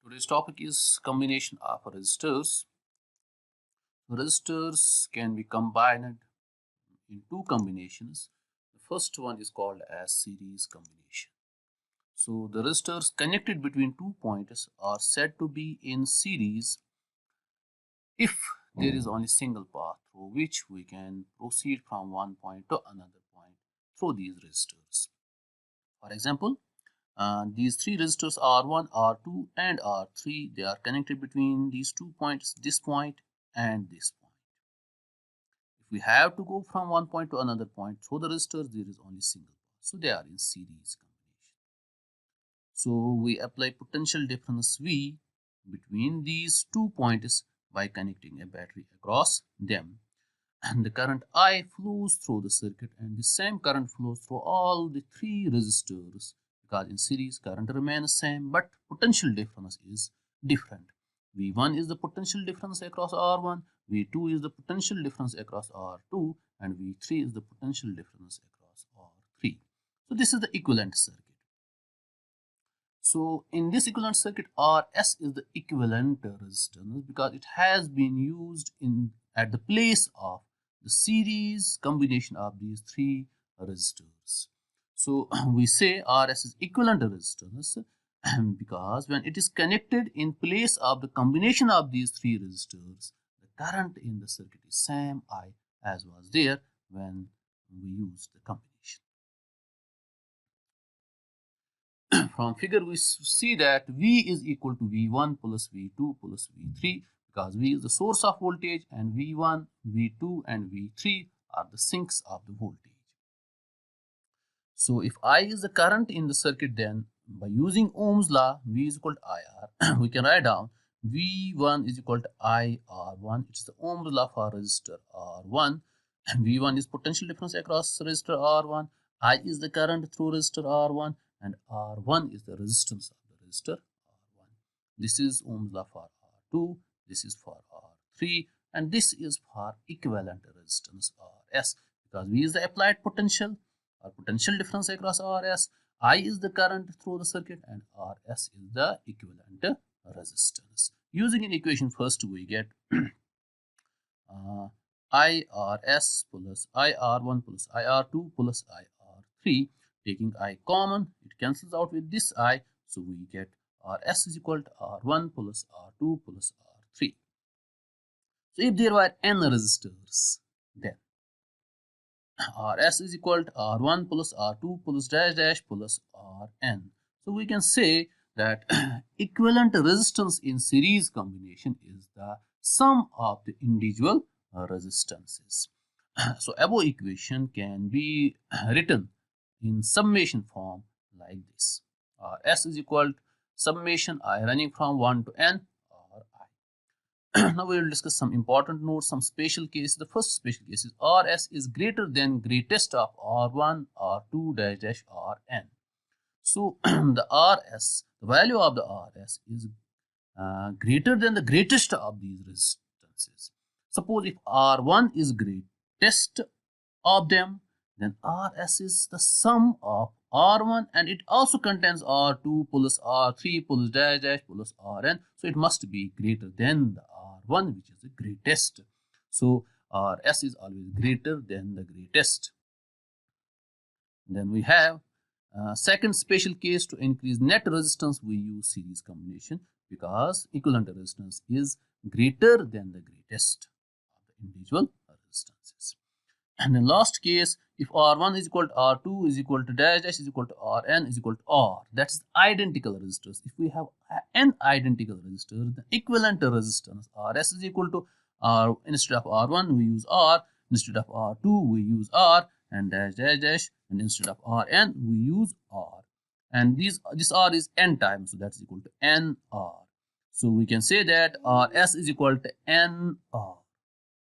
Today's topic is combination of resistors. Resistors can be combined in two combinations. The first one is called as series combination. So the resistors connected between 2 points are said to be in series if there is only single path through which we can proceed from one point to another point through these resistors. For example, these three resistors R1, R2 and R3, they are connected between these 2 points, this point and this point. If we have to go from one point to another point through the resistors, there is only single path. So they are in series combination. So we apply potential difference V between these 2 points by connecting a battery across them. And the current I flows through the circuit, and the same current flows through all the three resistors, because in series current remains same but potential difference is different. V1 is the potential difference across R1, V2 is the potential difference across R2, and V3 is the potential difference across R3. So this is the equivalent circuit. So in this equivalent circuit, Rs is the equivalent resistance because it has been used at the place of the series combination of these three resistors. So we say Rs is equivalent resistance because when it is connected in place of the combination of these three resistors, the current in the circuit is same I as was there when we used the combination. From figure we see that V is equal to V1 plus V2 plus V3 because V is the source of voltage and V1, V2 and V3 are the sinks of the voltage. So if I is the current in the circuit, then by using Ohm's law, V is equal to IR, we can write down V1 is equal to IR1. It is the Ohm's law for resistor R1, and V1 is potential difference across resistor R1. I is the current through resistor R1, and R1 is the resistance of the resistor R1. This is Ohm's law for R2, this is for R3, and this is for equivalent resistance Rs because V is the applied potential or potential difference across Rs. I is the current through the circuit and Rs is the equivalent resistance. Using an equation first we get IRS plus IR1 plus IR2 plus IR3. Taking I common, it cancels out with this I, so we get Rs is equal to R1 plus R2 plus R3. So if there were n resistors, then Rs is equal to R1 plus R2 plus dash dash plus Rn. So we can say that equivalent resistance in series combination is the sum of the individual resistances. So above equation can be written in summation form like this. S is equal to summation I running from 1 to n or I. Now we will discuss some important notes, some special cases. The first special case is Rs is greater than greatest of R1, R2 dash dash Rn. So the Rs, the value of the Rs is greater than the greatest of these resistances. Suppose if R1 is greatest of them, then Rs is the sum of R1 and it also contains R2 plus R3 plus dash dash plus Rn. So it must be greater than the R1, which is the greatest. So Rs is always greater than the greatest. Then we have second special case. To increase net resistance we use series combination because equivalent resistance is greater than the greatest of the individual resistances. And in last case, if R1 is equal to R2 is equal to dash dash is equal to Rn is equal to R, that's identical resistors. If we have n identical resistors, the equivalent resistance Rs is equal to R. Instead of R1 we use R, instead of R2 we use R, and dash dash dash, and instead of Rn we use R. And this R is n times, so that's equal to nR. So we can say that Rs is equal to nR.